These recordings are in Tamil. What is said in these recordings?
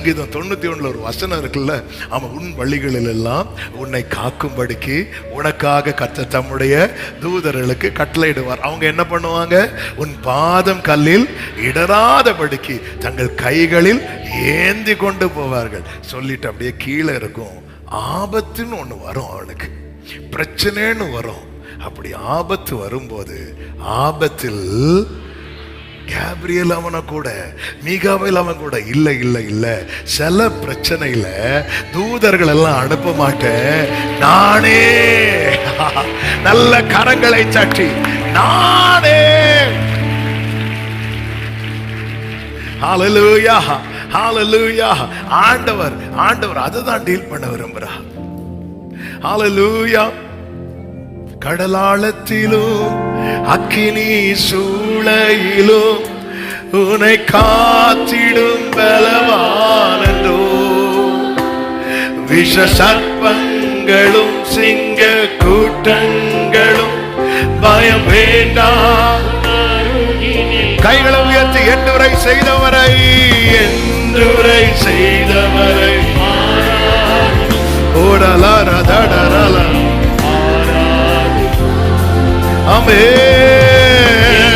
சங்கீதம் 91 ஒரு வசனம் இருக்குல்ல, அவன் உன் வழிகளில் எல்லாம் உன்னை காக்கும்படிக்கு உனக்காக கர்த்தர் தம்முடைய தூதர்களுக்கு கட்டளையிடுவார். அவங்க என்ன பண்ணுவாங்க? உன் பாதம் கல்லில் இடராதபடிக்கு தங்கள் கைகளில் ஏந்தி கொண்டு போவார்கள். சொல்லிட்டு அப்படியே கீழே இருக்கும். ஆபத்துன்னு ஒண்ணு வரும், அவனுக்கு பிரச்சனைன்னு வரும். அப்படி ஆபத்து வரும்போது, ஆபத்தில் கேப்ரியல் அவன கூட, மீகாவேல் அவன் கூட இல்ல இல்ல இல்ல, சில பிரச்சனையில தூதர்கள் எல்லாம் அனுப்ப மாட்டேன், நானே நல்ல கரங்களை தட்டி நானே. ஹல்லேலூயா, ஹல்லேலூயா. ஆண்டவர் அதுதான் டீல் பண்ண விரும்புறார். ஹல்லேலூயா. கடலாளத்திலும் அக்கினி சூளையிலும் உன்னை காத்திடும் பலவானோ, விஷ சர்ப்பங்களும் சிங்க கூட்டங்களும் பயம் வேண்டாம். கைகளை உயர்த்தி என்றுரை செய்தவரை, என்றுரை செய்தவரை ஓடலாரதடரல. Amen.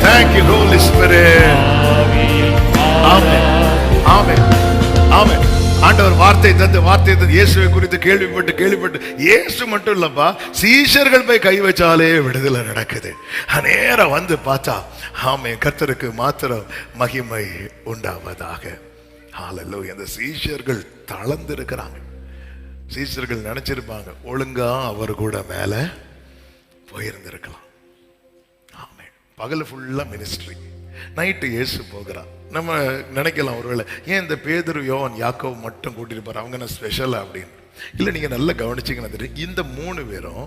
Thank you, Holy Spirit. Amen. Amen. Amen. ஆண்டவர் வார்த்தை தந்து இயேசுவை குறித்து கேள்விப்பட்டு இயேசு மட்டும் இல்லப்பா, சீஷர்கள் போய் கை வச்சாலே விடுதலை நடக்குது. நேரா வந்து பார்த்தா, ஆமென், கர்த்தருக்கு மாத்திரம் மகிமை உண்டாவதாக. ஹல்லேலூயா. அந்த சீஷர்கள் தளர்ந்து இருக்கிறாங்க. சீஷர்கள் நினைச்சிருப்பாங்க ஒழுங்கா அவர் கூட மேல போயிருந்திருக்கலாம். ஆமென். பகல் ஃபுல்லா மினிஸ்ட்ரி, நைட்டு இயேசு போகிறான். நம்ம நினைக்கலாம் ஒருவேளை ஏன் இந்த பேதுரு, யோவான், யாக்கோபு மட்டும் கூட்டிட்டு போற, அவங்க என்ன ஸ்பெஷலா அப்படின்னு. இல்லை, நீங்க நல்லா கவனிச்சீங்கன்னா தெரியும், இந்த 3 பேரும்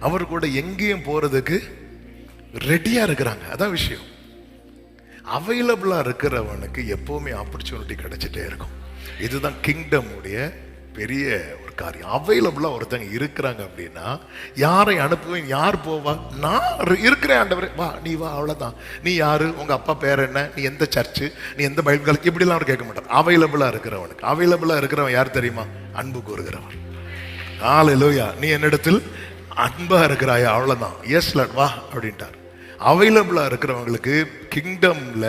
அவர் கூட எங்கேயும் போறதுக்கு ரெடியா இருக்கிறாங்க. அதான் விஷயம். அவைலபிளா இருக்கிறவனுக்கு எப்பவுமே ஆப்பர்ச்சுனிட்டி கிடைச்சிட்டே இருக்கும். இதுதான் கிங்டம் உடைய பெரிய ஒரு காரியம். அவைலபிளா ஒருத்தங்க இருக்கிறாங்க அப்படின்னா, யாரை அனுப்புவேன், யார் போவா, நான் இருக்கிறேன் ஆண்டவரே, வா நீ வா, அவ்வளவுதான். நீ யாரு, உங்க அப்பா பேர் என்ன, நீ எந்த சர்ச்சு, நீ எந்த பைபிள் காலேஜ், இப்படிலாம் அவர் கேட்க மாட்டார். அவைலபிளா இருக்கிறவனுக்கு. அவைலபிளா இருக்கிறவன் யார் தெரியுமா? அன்பு கூறுகிறவன். ஹல்லேலூயா. நீ என்னிடத்தில் அன்பா இருக்கிறாயா, அவ்வளவுதான், எஸ் லார்ட் வா அப்படின்ட்டார். அவைலபிளா இருக்கிறவங்களுக்கு கிங்டம்ல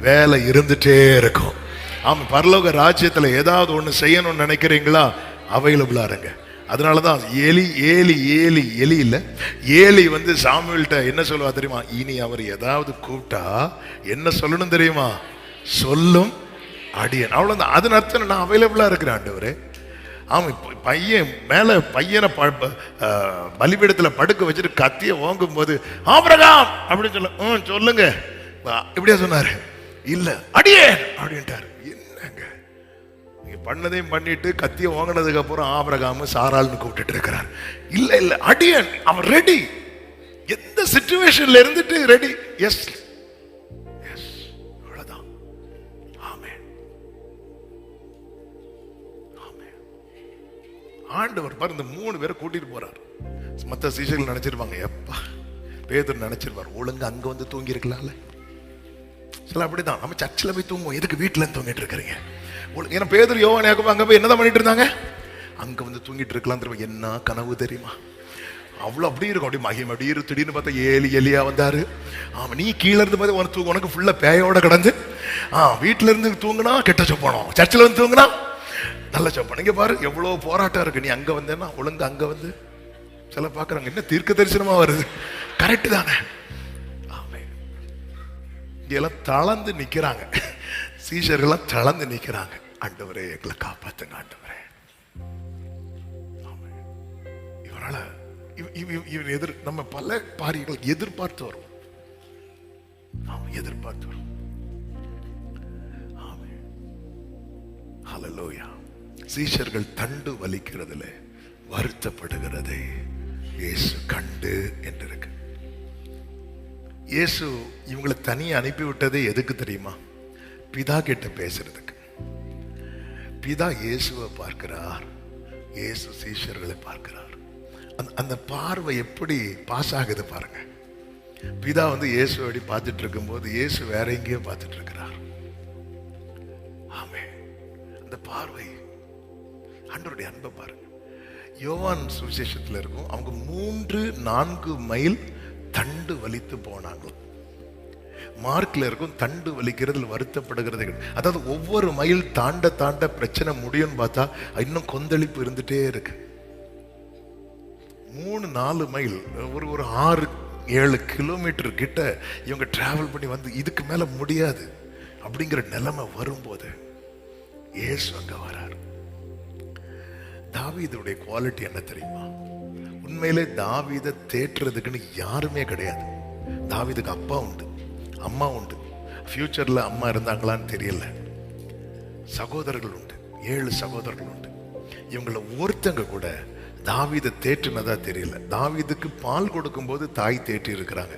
வேலை இருந்துட்டே இருக்கும். ஆமா, பரலோக ராஜ்யத்துல ஏதாவது ஒண்ணு செய்யணும்னு நினைக்கிறீங்களா, அவைலபிளா இருங்க. அதனாலதான் ஏலி இல்ல, ஏலி வந்து சாமுவேல்ட்ட என்ன சொல்லுவா தெரியுமா? இனி அவர் ஏதாவது கூப்பிட்டா என்ன சொல்லணும் தெரியுமா? சொல்லும் அடியன். அவ்வளவுதான். அதன் அர்த்தம் நான் அவைலபிளா இருக்கிறேன் ஆண்டவரே. ஆமா, பையனை பலிபீடத்துல படுக்க வச்சுட்டு கத்திய ஓங்கும் போது, ஆபிரகாம் அப்படின்னு சொல்லுங்க இப்படியா சொன்னாரு? இல்ல, அடியேன் அப்படின்ட்டாரு. என்னங்க நீங்க பண்ணதையும் பண்ணிட்டு கத்திய வாங்கினதுக்கு அப்புறம் ஆபிரகாம் சாராள்னு கூப்பிட்டு இருக்கிறார். இல்ல அடியேன். அவன் ரெடி, எந்த சிச்சுவேஷன்ல இருந்துட்டு ரெடி. எஸ் எஸ், அவ்வளவுதான். ஆமென், ஆமென். ஆண்டவர் பாரு, இந்த 3 பேரை கூட்டிட்டு போறார். மத்த சீஷர்கள் நினைச்சிருப்பாங்க, எப்பா பேதுரு நினைச்சிருப்பார், ஒழுங்கு அங்க வந்து தூங்கி இருக்கலாம்ல. சில அப்படிதான், நம்ம சர்ச்சில் போய் தூங்குவோம், எதுக்கு வீட்டுல தூங்கிட்டு இருக்கிறீங்க? ஏன்னா பேதுரு, யோவான், யாக்கோபு அங்க போய் என்னதான் பண்ணிட்டு இருந்தாங்க? அங்க வந்து தூங்கிட்டு இருக்கலாம். தெரியுமா என்ன கனவு தெரியுமா? அவ்வளவு அப்படி இருக்கும். அப்படி மகிமை அப்படி இரு. திடீர்னு பார்த்தா எலியா வந்தாரு. ஆமா, நீ கீழே இருந்து பார்த்து உனக்கு ஃபுல்லா பேயோட கிடந்து. வீட்டுல இருந்து தூங்குனா கெட்ட சொப்பனம், சர்ச்சில் வந்து தூங்குனா நல்ல சொப்பனம். இங்க பாரு எவ்வளவு போராட்டம் இருக்கு. நீ அங்க வந்தேன்னா ஒழுங்கு அங்க வந்து சில பாக்குறாங்க, என்ன தீர்க்க தரிசனமா வருது. கரெக்ட் தானே? எல்லாம் தளர்ந்து நிக்கிறாங்க. சீஷர்கள்லாம் தளர்ந்து நிக்கிறாங்க. ஆண்டவரே எங்களை காப்பாத்துங்க ஆண்டவரே. இவரால இவன் நம்ம பல காரியங்கள் எதிர்பார்த்து வரும். எதிர்பார்த்து வரும். ஹல்லேலூயா. சீஷர்கள் தண்டு வலிக்கிறதுல வருத்தப்படுகிறதை இயேசு கண்டு என்றிருக்கு. இயேசு இவங்களை தனியே அனுப்பி விட்டதே எதுக்கு தெரியுமா? பிதா கிட்ட பேசுறதுக்கு. பிதா இயேசுவை பார்க்கிறார், இயேசு சீஷர்களை பார்க்கிறார். அந்த பார்வை எப்படி பாஸ் ஆகுது பாருங்க. பிதா வந்து இயேசுவை பார்த்துட்டு இருக்கும்போது இயேசு வேற எங்கேயோ பார்த்துட்டு இருக்கிறார். அந்த பார்வை, ஆண்டவருடைய அன்பை பாருங்க. யோவான் சுவிசேஷத்துல இருக்கும், அவங்க 3-4 மைல் தண்டு வலித்து போனாங்க. மார்க்ல இருக்கும் தண்டு வலிக்கிறதுல வருத்தப்படுகிறது. அதாவது ஒவ்வொரு மைல் தாண்ட தாண்ட பிரச்சனை முடியும்னு பார்த்தா இன்னும் கொந்தளிப்பு இருந்துட்டே இருக்கு. 3-4 மைல், ஒரு 6-7 கிலோமீட்டர் கிட்ட இவங்க டிராவல் பண்ணி வந்து இதுக்கு மேல முடியாது அப்படிங்கிற நிலைமை வரும்போது இயேசு அங்க வரார். தாவீதுடைய குவாலிட்டி என்ன தெரியுமா? உண்மையிலே தாவீதை தேற்றுறதுக்குன்னு யாருமே கிடையாது. தாவீதுக்கு அப்பா உண்டு, அம்மா உண்டு. ஃபியூச்சர்ல அம்மா இருந்தாங்களான்னு தெரியல. சகோதரர்கள் உண்டு, 7 சகோதரர்கள் உண்டு. இவங்கள ஒருத்தங்க கூட தாவீதை தேற்றுனதா தெரியல. தாவீதுக்கு பால் கொடுக்கும் போது தாய் தேற்றி இருக்கிறாங்க.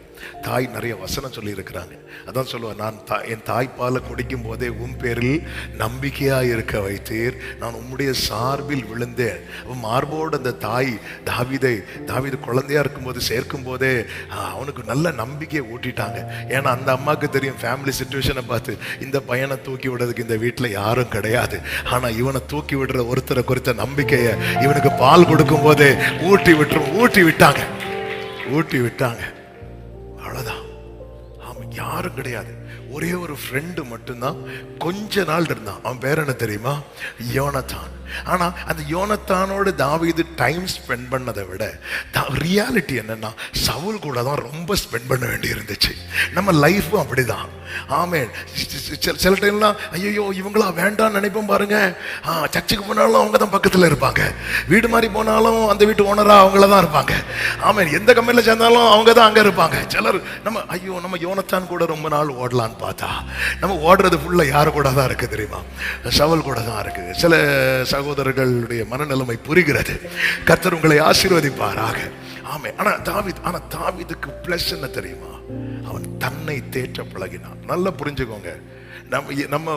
தாய் நிறைய வசனம் சொல்லி இருக்கிறாங்க. அதான் சொல்லுவேன், நான் என் தாய்ப்பாலை குடிக்கும் போதே உன் பேரில் நம்பிக்கையா இருக்க வைத்தீர், நான் உம்முடைய சார்பில் விழுந்தேன். மார்போடு அந்த தாய் தாவீது குழந்தையா இருக்கும்போது சேர்க்கும் போதே அவனுக்கு நல்ல நம்பிக்கையை ஊட்டிட்டாங்க. ஏன்னா அந்த அம்மாவுக்கு தெரியும், ஃபேமிலி சிச்சுவேஷனை பார்த்து இந்த பையனை தூக்கி விடுறதுக்கு இந்த வீட்டில் யாரும் கிடையாது. ஆனா இவனை தூக்கி விடுற ஒருத்தரை குறித்த நம்பிக்கையை இவனுக்கு பால் கொடுக்கும் போதே ஊட்டி விட்டாங்க. அவ்வளவுதான். ஆமா, யாரும் கிடையாது. ஒரே ஒரு ஃப்ரெண்டு மட்டும்தான் கொஞ்ச நாள் இருந்தான். அவன் பேர் என்ன தெரியுமா? யோனத்தான். ஆனா அந்த யோனத்தானோட தாவீது டைம் ஸ்பெண்ட் பண்ணதை விட ரியாலிட்டி என்னன்னா சவுல் கூட தான் ரொம்ப ஸ்பெண்ட் பண்ண வேண்டி இருந்துச்சு. நம்ம லைஃபும் அப்படிதான். ஆமென். சில டைம்லாம் ஐயோ இவங்களா வேண்டாம்னு நினைப்போம் பாருங்க. சர்ச்சுக்கு போனாலும் அவங்க தான் பக்கத்துல இருப்பாங்க, வீடு மாதிரி போனாலும் அந்த வீட்டு ஓனரா அவங்கள தான் இருப்பாங்க. ஆமென். எந்த கம்பெனில சேர்ந்தாலும் அவங்க தான் அங்க இருப்பாங்க. சிலர் நம்ம யோனத்தான் கூட ரொம்ப நாள் ஓடலான்னு பார்த்தா நம்ம ஓடுறது ஃபுல்லா யாரு கூட தான் இருக்கு தெரியுமா? சவுல் கூட தான் இருக்கு. சில சகோதரர்களுடைய மனநிலைமை புரிகிறது. கர்த்தர் உங்களை ஆசீர்வதிப்பாராக. ஆமே. ஆனா தாவீதுக்கு பிளஸ் என்ன தெரியுமா? அவன் தன்னை தேற்ற பழகினான். நல்லா புரிஞ்சுக்கோங்க. நம்ம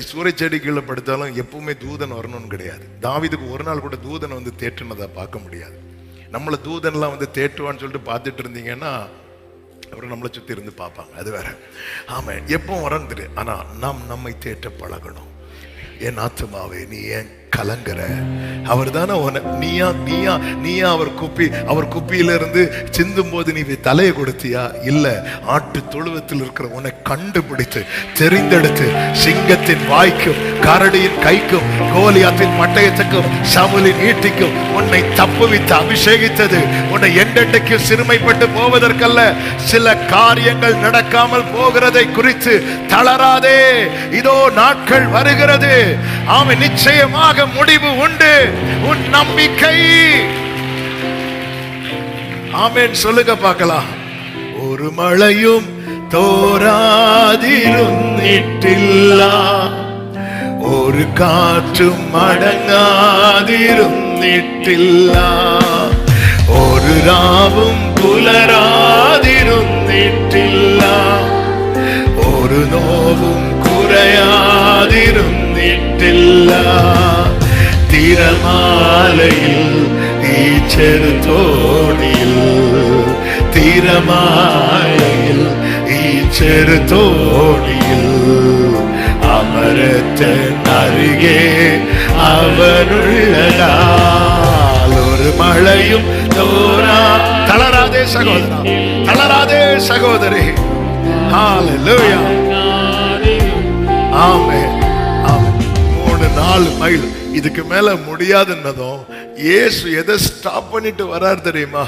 சூறை செடி கீழே படுத்தாலும் எப்பவுமே தூதன் வரணும்னு கிடையாது. தாவீதுக்கு ஒரு நாள் கூட தூதன் வந்து தேற்றுனதை பார்க்க முடியாது. நம்மளை தூதன்லாம் வந்து தேற்றுவான்னு சொல்லிட்டு பார்த்துட்டு இருந்தீங்கன்னா அப்புறம் நம்மளை சுத்தி இருந்து பார்ப்பாங்க, அது வேற. ஆமா, எப்போ வரன்னு தெரியும். ஆனா நம்மை தேற்ற பழகணும். என் ஆத்துமாவே நீ ஏன் கலங்குற? அவர் தானே நீயா அவர் குப்பியிலிருந்து சிந்தும் போது நீ தலையை கொடுத்தியா? இல்ல, ஆட்டு தொழுவத்தில் இருக்கிற உன்னை கண்டுபிடித்து தெரிந்தெடுத்து சிங்கத்தின் வாய்க்கும் கரடியின் கைக்கும் கோலியாத்தின் மட்டையத்துக்கும் சவுலின் ஈட்டிக்கும் உன்னை தப்புவித்து அபிஷேகித்தது உன்னை என்றென்றைக்கு சிறுமைப்பட்டு போவதற்கல்ல, சில காரியங்கள் நடக்காமல் போகிறதை குறித்து தளராதே. இதோ நாட்கள் வருகிறது. ஆமென். நிச்சயமாக முடிவு உண்டு. உன் நம்பிக்கை. ஆமென். சொல்லுங்க பார்க்கலாம். ஒரு மழையும் தோராதிருந்திட்டில்ல, ஒரு காற்றும் அடங்காதிருந்திட்டில்ல, ஒரு ராவும் புலராதிருந்திட்டில்ல, ஒரு நோவும் குறையாதிருந்திட்டில்ல, திரமாலையில் ஈச்செருத்தோணியில், திரமாலையில் ஈச்செருத்தோணியில் அமரத்தன் அருகே அவருள்ளதால் ஒரு மழையும் தளராதே சகோதரா, தளராதே சகோதரி. ஹல்லேலூயா. ஆமென். ஆமென். 3-4 மைல் இதுக்கு மேல முடியாதுன்னதும் இயேசு எதை ஸ்டாப் பண்ணிட்டு வரார் தெரியுமா?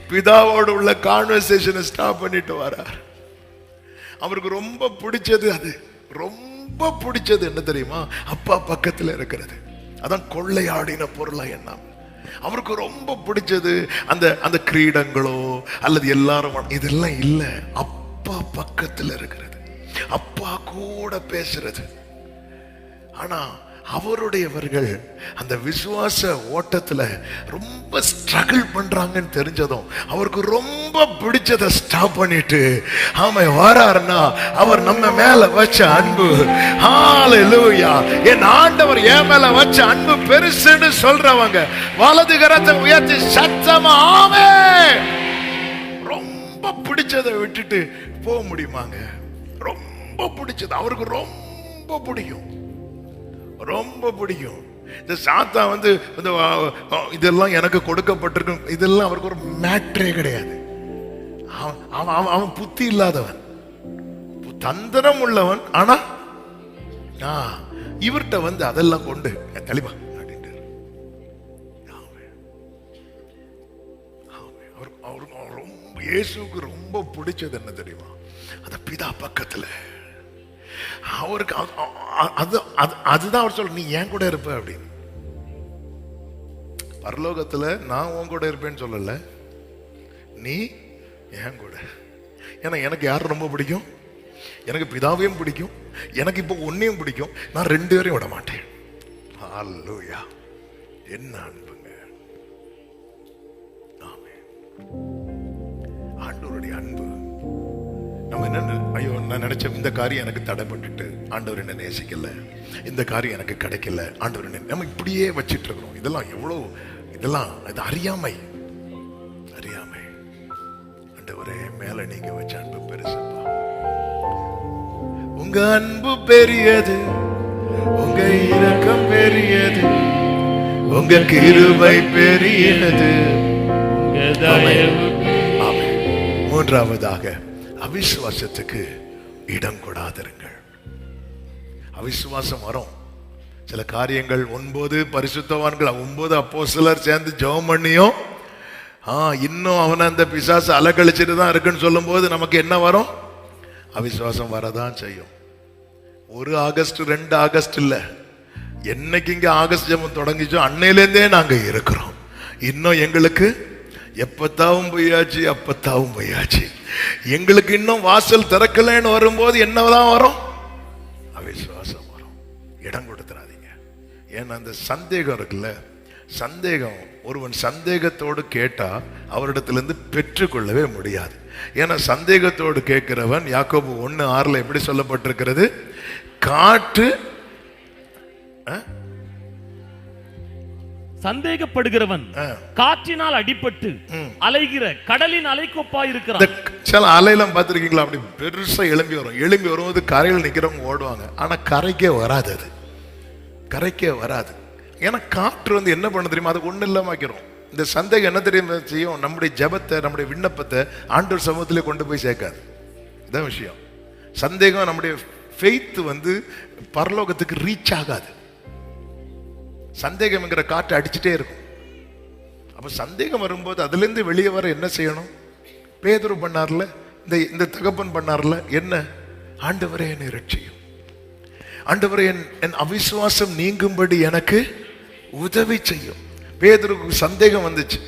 பிதாவோடு உள்ள கான்வர்சேஷனை ஸ்டாப் பண்ணிட்டு வரார். அவருக்கு ரொம்ப பிடிச்சது, அது ரொம்ப பிடிச்சது என்ன தெரியுமா? அப்பா பக்கத்துல இருக்கிறது. அதான் கொள்ளையாடின பொருளா என்ன அவருக்கு ரொம்ப பிடிச்சது. அந்த கிரீடங்களோ அல்லது எல்லாரும் இதெல்லாம் இல்ல, அப்பா பக்கத்துல இருக்கிறது, அப்பா கூட பேசுறது. ஆனா அவருடையவர்கள் அந்த விசுவாச ஓட்டத்துல ரொம்ப ஸ்ட்ரகிள் பண்றாங்கன்னு தெரிஞ்சதும் அவருக்கு ரொம்ப பிடிச்சதை ஸ்டாப் பண்ணிட்டு ஆமா வராருன்னா அவர் நம்ம மேல வச்ச அன்பு. ஹல்லேலூயா. என் ஆண்டவர் என் மேல வச்ச அன்பு பெருசுன்னு சொல்றவங்க வலது கரத்தை உயர்த்தி சத்தமா ஆமென். ரொம்ப பிடிச்சதை விட்டுட்டு போக முடியுமாங்க? ரொம்ப பிடிச்சது அவருக்கு ரொம்ப பிடிக்கும். ரொம்ப பிடிக்கும். இந்த சாத்தா வந்து இதெல்லாம் எனக்கு கொடுக்கப்பட்டிருக்கும், இதெல்லாம் அவருக்கு ஒரு மேட்ரே கிடையாது. அவன் புத்தி இல்லாதவன், தந்திரம் உள்ளவன். ஆனா இவர்கிட்ட வந்து அதெல்லாம் கொண்டு தெளிவா அப்படின்ட்டு ரொம்ப இயேசுக்கு ரொம்ப பிடிச்சது என்ன தெரியுமா? அந்த பிதா பக்கத்துல அவருக்கு அதுதான் அவர் சொல்ல, நீ ஏன் கூட இருப்ப அப்படின்னு. பரலோகத்துல நான் உன் கூட இருப்பேன்னு சொல்லல, நீ ஏன் கூட. ஏன்னா எனக்கு யார் ரொம்ப பிடிக்கும்? எனக்கு பிதாவையும் பிடிக்கும், எனக்கு இப்போ ஒன்னையும் பிடிக்கும். நான் 2 பேரையும் விட மாட்டேன். ஹல்லேலூயா! என்ன அன்புங்க! ஆமென். ஆண்டவருடைய அன்பு. நம்ம என்ன, ஐயோ நான் நினைச்ச இந்த காரியம் எனக்கு தடைப்பட்டுட்டு ஆண்டவர் என்ன நேசிக்கல, இந்த காரியம் எனக்கு கிடைக்கல, ஆண்டவர் என்ன, நம்ம இப்படியே வச்சிட்டு இருக்கிறோம். இதெல்லாம் எவ்வளவு, இதெல்லாம் இது அறியாமை. ஆண்டவரே, மேல நீங்க வச்ச அன்பு பெருசுப்பா. உங்க அன்பு பெரியது, உங்க இரக்கம் பெரியது, உங்க கிருபை பெரியது. மூன்றாவதாக, அவிசுவாசத்துக்கு இடம் கொடாதிருங்கள். அவிசுவாசம் வரும். சில காரியங்கள் 9 பரிசுத்தவான்கள் 9 அப்போஸ்தலர் சேர்ந்து ஜெபம் பண்ணியும் இன்னும் அவனை அந்த பிசாசு அலக்கழிச்சிட்டு தான் இருக்குன்னு சொல்லும் போது நமக்கு என்ன வரும்? அவிசுவாசம் வரதான் செய்யும். 1 ஆகஸ்ட் 2 ஆகஸ்ட் இல்ல, என்னைக்கு இங்க ஆகஸ்ட் ஜெபம் தொடங்கிச்சோ அன்னையிலேருந்தே நாங்க இருக்கிறோம். இன்னும் எங்களுக்கு எப்பத்தாவும் பொய்யாச்சு, அப்பத்தாவும் பொய்யாச்சு. எங்களுக்கு இன்னும் வாசல் திறக்கலன்னு வரும்போது என்னதான் வரும்? அவிசுவாசம் வரும். இடம் கொடுத்துறாதீங்க. ஏன்னா அந்த சந்தேகம் இருக்குல்ல, சந்தேகம், ஒருவன் சந்தேகத்தோடு கேட்டா அவரிடத்திலிருந்து பெற்றுக்கொள்ளவே முடியாது. ஏன்னா சந்தேகத்தோடு கேட்கிறவன், யாக்கோபு 1:6 எப்படி சொல்லப்பட்டிருக்கிறது? காற்று சந்தேகப்படுகிறவன் காற்றினால் அடிபட்டு அலைகிற கடலின் அலைக்கோப்பா இருக்கிறான். சில அலையெல்லாம் பார்த்திருக்கீங்களா? அப்படி பெருசா எழும்பி வரும். எழும்பி வரும்போது கரையில் நிக்கிறவங்க ஓடுவாங்க, ஆனா கரைக்கே வராது. அது கரைக்கே வராது. ஏன்னா காற்று வந்து என்ன பண்ண தெரியுமா? அது ஒண்ணு இல்லாம ஆக்கிறோம். இந்த சந்தேகம் என்ன தெரியுமா செய்யும்? நம்முடைய ஜெபத்தை, நம்முடைய விண்ணப்பத்தை ஆண்டவர் சமூகத்திலே கொண்டு போய் சேர்க்காது. இதான் விஷயம். சந்தேகம் நம்முடைய ஃபெய்த் வந்து பரலோகத்துக்கு ரீச் ஆகாது. சந்தேகம்ங்கிற காற்று அடிச்சுட்டே இருக்கும். அப்ப சந்தேகம் வரும்போது அதுல இருந்து வெளியே வர என்ன செய்யணும்? பேதுரு பண்ணார்ல, இந்த தகப்பன் பண்ணார்ல, என்ன? ஆண்டவரே என்னை ரட்சியும், ஆண்டவரே என் அவிசுவாசம் நீங்கும்படி எனக்கு உதவி செய்யும். பேதுருக்கு சந்தேகம் வந்துச்சு,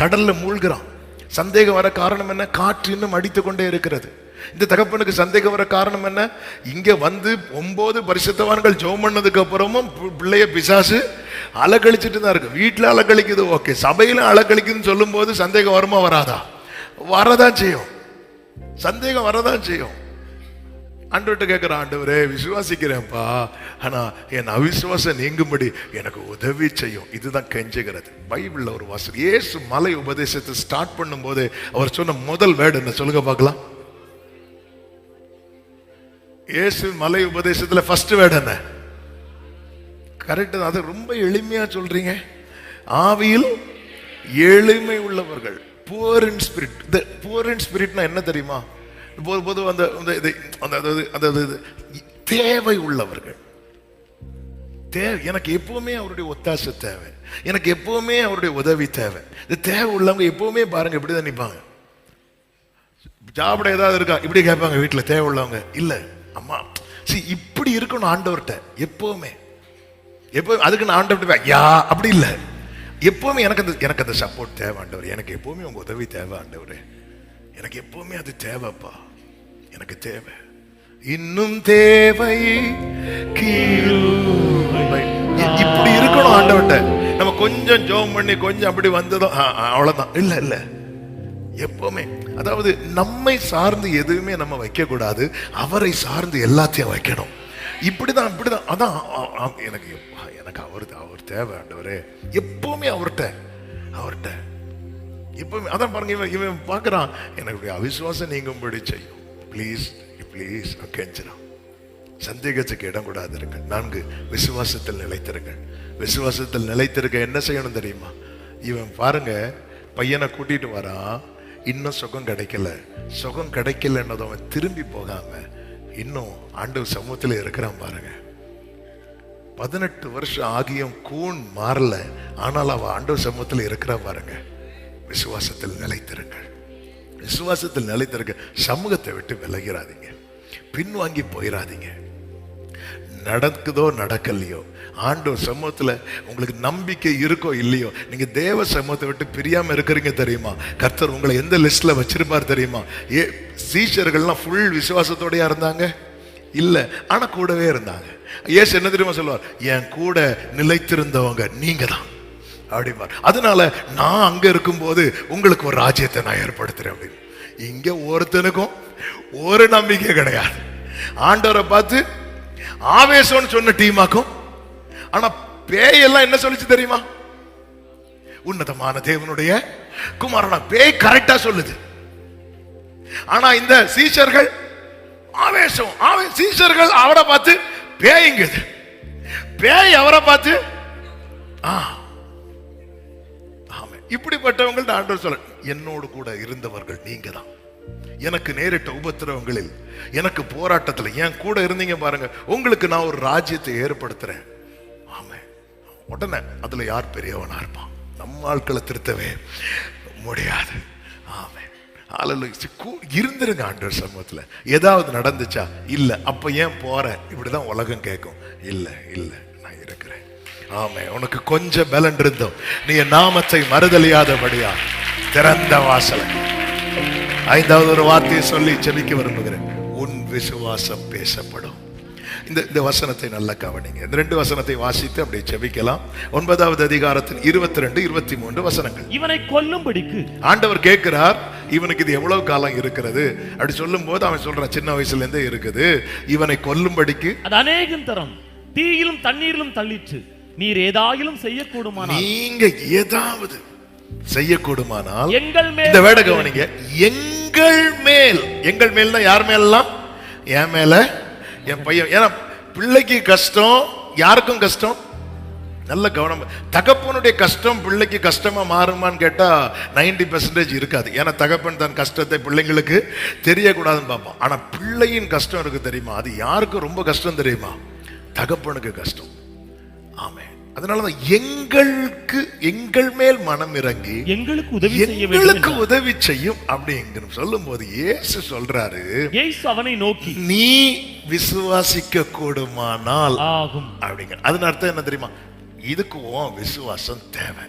கடல்ல மூழ்கிறான். சந்தேகம் வர காரணம் என்ன? காற்று இன்னும் அடித்து கொண்டே இருக்கிறது. இந்த தகப்பனுக்கு சந்தேகம் வர காரணம் என்ன? இங்க வந்து 9 பரிசுத்தவான்கள் ஜெபம் பண்ணதுக்கு அப்புறமும் பிள்ளைய பிசாசு அலக்கழிச்சிட்டு தான் இருக்கு. வீட்டுல அலக்கழிக்குது, ஓகே, சபையில அலக்கழிக்குதுன்னு சொல்லும் போது சந்தேகம் வருமா? வராதா? வரதான் செய்யும். சந்தேகம் வரதான் செய்யும். ஆண்டவர்கிட்ட கேட்கிற, ஆண்டவரே விசுவாசிக்கிறேன்ப்பா, ஆனா என் அவிசுவாசம் நீங்கும்படி எனக்கு உதவி செய்யும். இதுதான் கெஞ்சுகிறது. பைபிள்ல ஒரு வாசல். இயேசு மலை உபதேசத்தை ஸ்டார்ட் பண்ணும் போது அவர் சொன்ன முதல் வேர்டு என்ன சொல்லுங்க பார்க்கலாம்? இயேசு மலை உபதேசத்துல ஃபர்ஸ்ட் வேர்டு என்ன? கரெக்ட். அது ரொம்ப எளிமையா சொல்றீங்க. ஆவியில் எளிமை உள்ளவர்கள், poor in spirit. Poor in ஸ்பிரிட்னா என்ன தெரியுமா? பொது அந்த தேவை உள்ளவர்கள். எனக்கு எப்பவுமே அவருடைய ஒத்தாசை தேவை, எனக்கு எப்பவுமே அவருடைய உதவி தேவை. இந்த தேவை உள்ளவங்க எப்பவுமே பாருங்க இப்படிதான் நிற்பாங்க. ஜாபட ஏதாவது இருக்கா இப்படி கேட்பாங்க. வீட்டுல தேவை உள்ளவங்க இல்ல, அம்மா இப்படி இருக்கணும் ஆண்டவர்கிட்ட எப்பவுமே. எப்பவுமே அதுக்கு நான் ஆண்டவர்கிட்ட யா அப்படி இல்லை, எப்பவுமே எனக்கு அந்த சப்போர்ட் தேவை ஆண்டவர், எனக்கு எப்பவுமே உங்க உதவி தேவை ஆண்டவரே, எனக்கு எப்பவுமே அது தேவைப்பா, எனக்கு தேவை, இன்னும் தேவை இப்படி இருக்கணும் ஆண்டவர்கிட்ட. நம்ம கொஞ்சம் ஜெபம் பண்ணி கொஞ்சம் அப்படி வந்ததும் அவ்வளவுதான். இல்ல இல்ல, எப்பவுமே, அதாவது நம்மை சார்ந்து எதுவுமே நம்ம வைக்க கூடாது, அவரை சார்ந்து எல்லாத்தையும் வைக்கணும். இப்படிதான் இப்படிதான். அதான் எனக்கு அவர் தேவை ஆண்டவரே, எப்பவுமே அவர்கிட்ட எப்பவுமே. அதான் பாருங்க, இவன் பார்க்கறான், எனக்கு அவிசுவாசம் நீங்கும்படி செய்யும், ப்ளீஸ் ப்ளீஸ் கெஞ்சினான். சந்தேகத்துக்கு இடம் கூடாதிருங்கள். 4, விசுவாசத்தில் நிலைத்திருங்கள். விசுவாசத்தில் நிலைத்திருக்க என்ன செய்யணும் தெரியுமா? இவன் பாருங்க, பையனை கூட்டிட்டு வரான், இன்னும் சுகம் கிடைக்கல. சுகம் கிடைக்கலன்னதும் அவன் திரும்பி போகாம இன்னும் ஆண்டவர் சமூகத்தில் இருக்கிறான் பாருங்க. 18 வருஷம் ஆகியும் கூன் மாறல, ஆனால் அவ ஆண்டவர் சமூகத்தில் இருக்கிறா பாருங்க. விசுவாசத்தில் நிலைத்திருங்கள். விசுவாசத்தில் நிலைத்திருக்க. சமூகத்தை விட்டு விலகிறாதீங்க, பின்வாங்கி போயிடாதீங்க. நடக்குதோ நடக்கலையோ, ஆண்டவர் சமூகத்துல உங்களுக்கு நம்பிக்கை இருக்கோ இல்லையோ, நீங்க தேவ சமூகத்தை விட்டு பிரியாம இருக்கிறீங்க தெரியுமா? கர்த்தர் உங்களை எந்த லிஸ்ட்ல வச்சிருப்பார் தெரியுமா? சீஷர்கள்லாம் ஃபுல் விசுவாசத்தோடயா இருந்தாங்க? இல்ல, ஆனா கூடவே இருந்தாங்க. இயேசு என்ன தெரியுமா சொல்லுவார்? என் கூட நிலைத்திருந்தவங்க நீங்க தான் அப்படிப்பார். அதனால நான் அங்க இருக்கும்போது உங்களுக்கு ஒரு ராஜ்யத்தை நான் ஏற்படுத்துறேன் அப்படின்னு. இங்க ஒருத்தனுக்கும் ஒரு நம்பிக்கை கிடையாது. ஆண்டவரை பார்த்து ஆவேசம்னு சொன்ன டீமாக்கும், ஆனா பேயெல்லாம் என்ன சொல்லிச்சு தெரியுமா? உன்னதமான தேவனுடைய குமாரனா. பேய் கரெக்டா சொல்லுது, ஆனா இந்த சீஷர்கள் ஆவேசம். சீஷர்கள் அவரை பார்த்து பேய்ங்குது, பேய் அவரை பார்த்து இப்படிப்பட்டவங்கள்ட்ட ஆண்டவர் சொல்ல, என்னோடு கூட இருந்தவர்கள் நீங்க தான். எனக்கு நேரிட்ட உபத்திரவங்களில், எனக்கு போராட்டத்தில் என் கூட இருந்தீங்க பாருங்க, உங்களுக்கு நான் ஒரு ராஜ்யத்தை ஏற்படுத்துறேன். ஆமா, உடனே அதுல யார் பெரியவனா இருப்பான்? நம்ம ஆட்களை திருத்தவே முடியாது. ஆமா, இருந்துருங்க ஆண்டவர் சமூகத்துல. ஏதாவது நடந்துச்சா? இல்ல. அப்ப ஏன் போற? இப்படிதான் உலகம் கேட்கும். இல்ல இல்ல, நான் இருக்கிறேன். ஆமே, உனக்கு கொஞ்சம் பலன் இருந்தோம், நீ நாமத்தை மறுதலியாதபடியா திறந்த வாசலை. 5வது ஒரு வார்த்தையை சொல்லி ஜெபிக்க விரும்புகிறேன். உன் விசுவாசம் பேசப்படும். இந்த வசனத்தை நல்லா கவனிங்க. இந்த 2 வசனத்தை வாசித்து அப்படியே ஜெபிக்கலாம். 9வது அதிகாரத்தின் 22, 23 வசனங்கள். இவனை கொல்லும்படிக்கு ஆண்டவர் கேட்கிறார். இவனுக்கு இது எவ்வளவு காலம் இருக்கிறது அப்படி சொல்லும் போது அவன் சொல்றான், சின்ன வயசுல இருந்தே இருக்குது. இவனை கொல்லும்படிக்கு அது அநேகம் தரம் தீயிலும் தண்ணீரிலும் தள்ளிற்று. நீர் ஏதாயிலும் செய்யக்கூடுமானால், நீங்க ஏதாவது செய்யக்கூடுமானால் எங்கள் மேல். இந்த வேட கவனிங்க, எங்கள் மேல். எங்கள் மேல்னா யார் மேலாம்? என் மேல, என் பையன். ஏன்னா பிள்ளைக்கு கஷ்டம், யாருக்கும் கஷ்டம். நல்ல கவனம். தகப்பனுடைய கஷ்டம் பிள்ளைக்கு கஷ்டமா மாறுமான்னு கேட்டா 90% இருக்காது. ஏன்னா தகப்பன் தன் கஷ்டத்தை பிள்ளைங்களுக்கு தெரியக்கூடாதுன்னு பார்ப்பான். ஆனா பிள்ளையின் கஷ்டம் இருக்கு தெரியுமா? அது யாருக்கு ரொம்ப கஷ்டம் தெரியுமா? தகப்பனுக்கு கஷ்டம். ஆமே, அதனாலதான் எங்களுக்கு, எங்கள் மேல் மனம் இறங்கி எங்களுக்கு உதவி செய்யும் அப்படிங்கிற சொல்லும் போது இயேசு சொல்றாரு, இயேசு அவனை நோக்கி, நீ விசுவாசிக்க கூடுமானால் ஆகும் அப்படிங்கிற. அதன் அர்த்தம் என்ன தெரியுமா? இதுக்கு விசுவாசம் தேவை.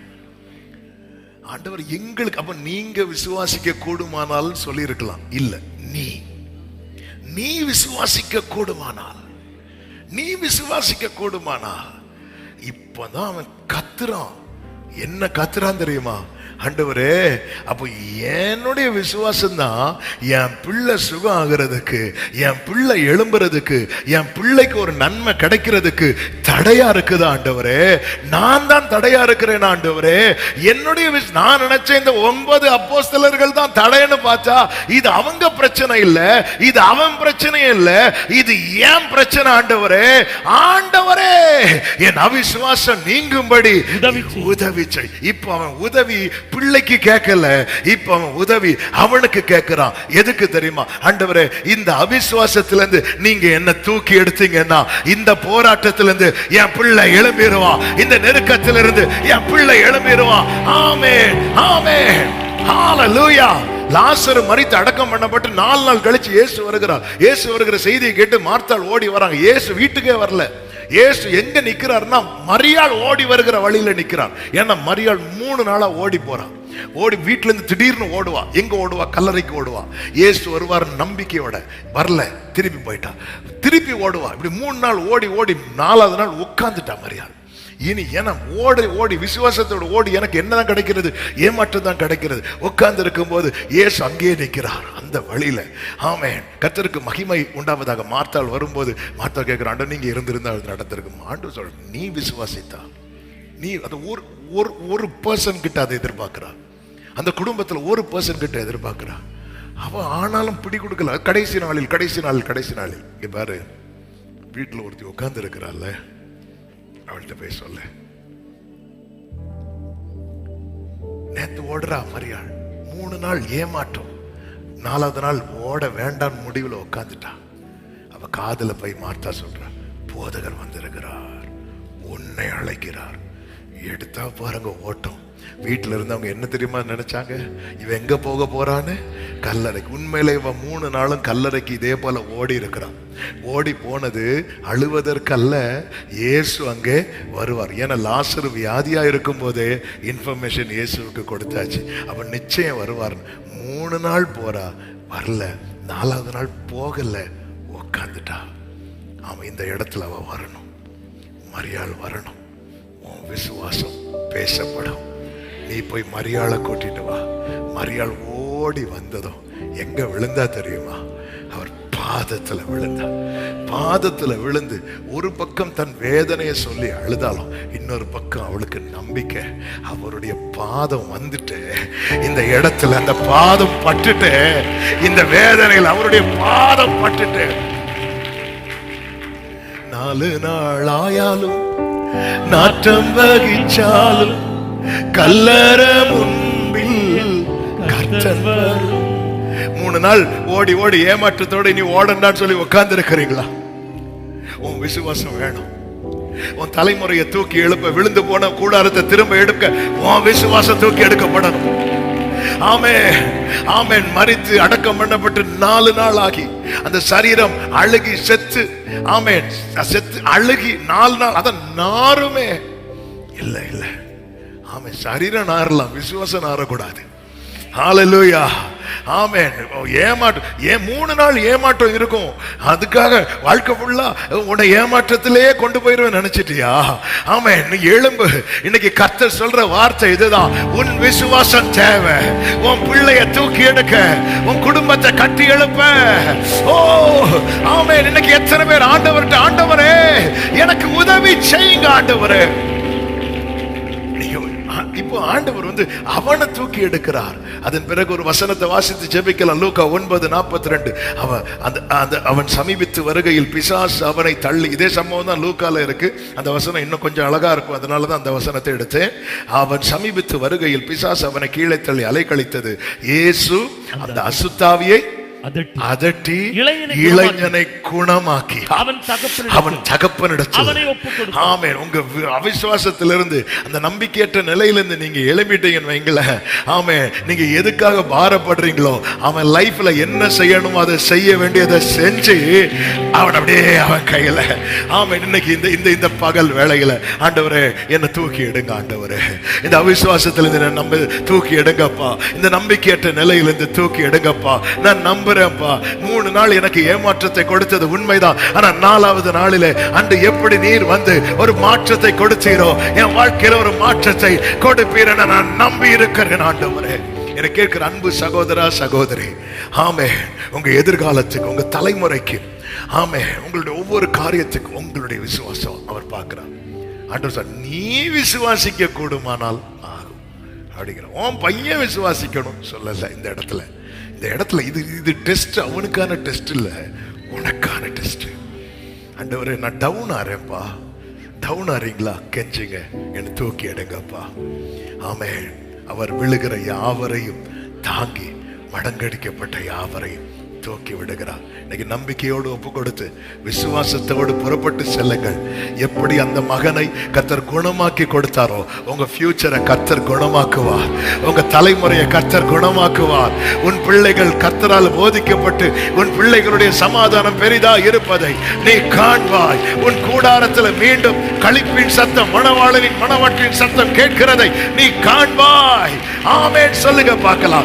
ஆண்டவர் எங்களுக்கு, அப்ப நீங்க விசுவாசிக்க கூடுமானால் சொல்லி இருக்கலாம். இல்ல, நீ விசுவாசிக்க கூடுமானால், நீ விசுவாசிக்க கூடுமானால். இப்பதான் அவன் கத்துறான். என்ன கத்துறான் தெரியுமா? ஆண்டவரே, அப்போ என்னுடைய விசுவாசம் தான் என் பிள்ளை சுகம் ஆகிறதுக்கு, என் பிள்ளை எழும்புறதுக்கு, என் பிள்ளைக்கு ஒரு நன்மை கிடைக்கிறதுக்கு தடையா இருக்குது ஆண்டவரே. நான் தான் தடையா இருக்கிறேன் ஆண்டவரே. என்னுடைய நான் நினைச்ச இந்த 9 அப்போஸ்தலர்கள் தான் தடைன்னு பார்த்தா, இது அவங்க பிரச்சனை இல்ல, இது அவன் பிரச்சனையே இல்ல, இது ஏன் பிரச்சனை ஆண்டவரே. ஆண்டவரே, என் அவிசுவாசம் நீங்கும்படி உதவி செய். இப்ப அவன் உதவி பிள்ளைக்கு கேட்கல, இப்ப அவன் உதவி அவனுக்கு கேட்கிறான். எதுக்கு தெரியுமா? ஆண்டவரே, இந்த அவிசுவாசத்திலிருந்து நீங்க என்ன தூக்கி எடுத்தீங்கன்னா இந்த போராட்டத்திலிருந்து என் பிள்ளை எழும்பிடுவான், இந்த நெருக்கத்திலிருந்து என் பிள்ளை எழும்பிடுவான். ஆமென், ஆமென், ஹalleluya. லாசரு மரித்து அடக்கம் பண்ணப்பட்டு 4 நாள் கழிச்சு இயேசு வருகிறார். இயேசு வருகிற செய்தியை கேட்டு மார்த்தாள் ஓடி வராங்க. இயேசு வீட்டுக்கே வரல. இயேசு எங்க நிக்கிறார்னா மரியாள் ஓடி வருகிற வழியில நிக்கிறார். ஏன்னா மரியாள் 3 நாளா ஓடி போறான். ஓடி வீட்டுல இருந்து திடீர்னு ஓடுவா. எங்க ஓடுவா? கல்லறைக்கு ஓடுவா. இயேசு வருவார் நம்பிக்கையோட, வரல, திருப்பி போயிட்டா. திருப்பி ஓடுவா. இப்படி 3 நாள் ஓடி ஓடி 4வது நாள் உட்கார்ந்துட்டா மரியாள். இனி ஏன்னா ஓடி விசுவாசத்தோடு ஓடி எனக்கு என்னதான் கிடைக்கிறது? ஏமாற்றம் தான் கிடைக்கிறது. உட்கார்ந்து இருக்கும் போது இயேசு அங்கேயே நிற்கிறார் அந்த வழியில. ஆமென், கர்த்தருக்கு மகிமை உண்டாவதாக. மார்த்தாள் வரும்போது மார்த்தாள் கேட்கிறான், ஆண்டவரே, நீங்க இருந்திருந்தா அது நடந்திருக்கும். ஆண்டவர் சொல்ற, நீ விசுவாசித்தா. நீ அது ஒரு பர்சன் கிட்ட அதை எதிர்பார்க்கிறா. அந்த குடும்பத்துல ஒரு பர்சன் கிட்ட எதிர்பார்க்கிறா. அவ ஆனாலும் பிடி கொடுக்கல. கடைசி நாளில் இங்க பாரு, வீட்டுல ஒருத்தி உட்கார்ந்து இருக்கிறாள், அவள்கிட்ட போய் சொல்ல. நேத்து ஓடுறா மரியாள், 3 நாள் ஏமாற்றம், 4வது நாள் ஓட வேண்டாம் முடிவுல உட்காந்துட்டா. அவ காதுல போய் மார்த்தா சொல்றா, போதகர் வந்திருக்கிறார், உன்னை அழைக்கிறார். எடுத்தா பாருங்க ஓட்டம். வீட்டுல இருந்தவங்க என்ன தெரியுமா நினைச்சாங்க, இவ எங்க போக போறான்னு? கல்லறைக்கு. உண்மையில இவ 3 நாளும் கல்லறைக்கு இதே போல ஓடி இருக்கிறான். ஓடி போனது அழுவதற்கல்ல, இயேசு அங்கே வருவார். ஏன்னா லாசரு வியாதியா இருக்கும் போதே இன்ஃபர்மேஷன் இயேசுவுக்கு கொடுத்தாச்சு, அவன் நிச்சயம் வருவார். 3 நாள் போறா, வரல. 4வது நாள் போகல, உக்காந்துட்டா. அவன் இந்த இடத்துல அவ வரணும், மரியாள் வரணும். உன் விசுவாசம் பேசப்படும். நீ போய் மரியாளை கூட்டிட்டு வா. மரியாள் ஓடி வந்ததும் எங்க விழுந்தா தெரியுமா? அவர் பாதத்துல விழுந்தா. பாதத்துல விழுந்து ஒரு பக்கம் தன் வேதனையை சொல்லி அழுதாலும், இன்னொரு பக்கம் அவளுக்கு நம்பிக்கை. அவருடைய பாதம் வந்துட்டு இந்த இடத்துல, அந்த பாதம் பட்டுட்டு, இந்த வேதனையில் அவருடைய பாதம் பட்டுட்டு 4 நாள் ஆயாலும் நாற்றம் வகிச்சாலும் கல்லற முன்பில் கர்த்தர் வரும். 3 நாள் ஓடி ஓடி ஏமாற்றத்தோட நீ ஓடண்டான்னு சொல்லி உட்கார்ந்து இருக்கிறீங்களா? உன் விசுவாசம் வேணும். உன் தலைமுறையை தூக்கி எழுப்ப, விழுந்து போன கூடாரத்தை திரும்ப எடுக்க உன் விசுவாசம் தூக்கி எடுக்கப்படணும். ஆமென், ஆமென். மரித்து அடக்கம் பண்ணப்பட்டு 4 நாள் ஆகி அந்த சரீரம் அழுகி செத்து, ஆமென், செத்து அழுகி 4 நாள், அத நாருமே இல்ல இல்ல. ஆமென். சரீரம் நாரலாம், விசுவாசம் நாரக்கூடாது. ஹல்லேலூயா, ஆமென். ஏன் 3 நாள் ஏமாற்றம் இருக்கும், அதுக்காக வாழ்க்கை ஃபுல்லா உன்னை ஏமாற்றத்திலே கொண்டு போயிருவேன் நினைச்சிட்டியா? ஆமென். நீ எழும்பு. இன்னைக்கு கர்த்தர் சொல்ற வார்த்தை இதுதான், உன் விசுவாசம் தேவை. உன் பிள்ளைய தூக்கி எடுக்க, உன் குடும்பத்தை கட்டி எழுப்ப. ஓ ஆமென். இன்னைக்கு எத்தனை பேர் ஆண்டவர்கிட்ட, ஆண்டவரே எனக்கு உதவி செய்யுங்க ஆண்டவரே. இப்போ ஆண்டவர் அவனை தூக்கி எடுக்கிறார். அதன் பிறகு ஒரு வசனத்தை வாசித்து ஜெபிக்கலாம். லூக்கா 9:42. அவன் சமீபித்து வருகையில் பிசாசு அவனை தள்ளி, இதே சம்பவம் தான் லூக்கால இருக்கு. அந்த வசனம் இன்னும் கொஞ்சம் அழகா இருக்கும், அதனாலதான் அந்த வசனத்தை எடுத்தேன். அவன் சமீபித்து வருகையில் பிசாசு அவனை கீழே தள்ளி அலைக்கழித்தது. இயேசு அந்த அசுத்தாவியை அதட்டி இளைஞனை குணமாக்கி அவன் தகப்பனிடத்தில். ஆமென். உங்க அவிசுவாசத்திலிருந்து, அந்த நம்பிக்கையற்ற நிலையிலிருந்து நீங்க எழுப்பிட்டீங்கன்னு வைங்களேன். ஆமென். நீங்க எதுக்காக பாரப்படுறீங்களோ, அவன் லைஃப்ல என்ன செய்யணுமோ அதை செய்ய வேண்டியதை செஞ்சு அவன் அப்படியே அவன் கையில. ஆமென். இன்னைக்கு இந்த பகல் வேளையில ஆண்டவரே என்னை தூக்கி எடுங்க ஆண்டவரே, இந்த அவிசுவாசத்திலிருந்து நம்ப தூக்கி எடுங்கப்பா, இந்த நம்பிக்கையற்ற நிலையிலிருந்து தூக்கி எடுங்கப்பா. நான் நம்ப 3 நாள் எனக்கு ஏமாற்றத்தை கொடுத்தது உண்மைதான். ஆனா 4வது நாளிலே அன்று எப்படி நீர் ஒரு மாற்றத்தை கொடுத்தீரோ, என் வாழ்க்கையில ஒரு மாற்றத்தை கொடுப்பீர் என நான் நம்பி இருக்கிறேன் ஆண்டவரே. எனக்கு கேட்கிற அன்பு சகோதரா சகோதரி, ஆமே, உங்க எதிர்காலத்துக்கு, உங்க தலைமுறைக்கு, ஆமே, உங்களுடைய ஒவ்வொரு காரியத்துக்கும் உங்களுடைய விசுவாசம் அவர் பார்க்கிறார். ஆண்டவர் சார், நீ விசுவாசிக்க கூடுமானால் ஆகும் அப்படிங்கிற. உன் பையன் விசுவாசிக்கணும் சொல்லல. இந்த இடத்துல இது டெஸ்ட், அவனுக்கான டெஸ்ட் இல்ல, உனக்கான டெஸ்ட். ஆண்டவரே நான் டவுன் ஆறேன்ப்பா, டவுன் ஆறீங்களா? கெஞ்சுங்க, என்னை தூக்கி எடுங்கப்பா. ஆமென். அவர் விழுகிற யாவரையும் தாங்கி மடங்கடிக்கப்பட்ட யாவரையும் தூக்கி விடுகிறார். இன்னைக்கு நம்பிக்கையோடு ஒப்பு கொடுத்து விசுவாசத்தோடு புறப்பட்டு செல்லுங்கள். எப்படி அந்த மகனை கர்த்தர் குணமாக்கி கொடுத்தாரோ, உங்க ஃபியூச்சரை கர்த்தர் குணமாக்குவார். உங்க தலைமுறையை கர்த்தர் குணமாக்குவார். உன் பிள்ளைகள் கர்த்தரால் போதிக்கப்பட்டு உன் பிள்ளைகளுடைய சமாதானம் பெரிதா இருப்பதை நீ காண்பாய். உன் கூடாரத்தில் மீண்டும் களிப்பின் சத்தம், மணவாளனின் மணவாட்டின் சத்தம் கேட்கிறதை நீ காண்பாய். ஆமென் சொல்லுங்க பார்க்கலாம்.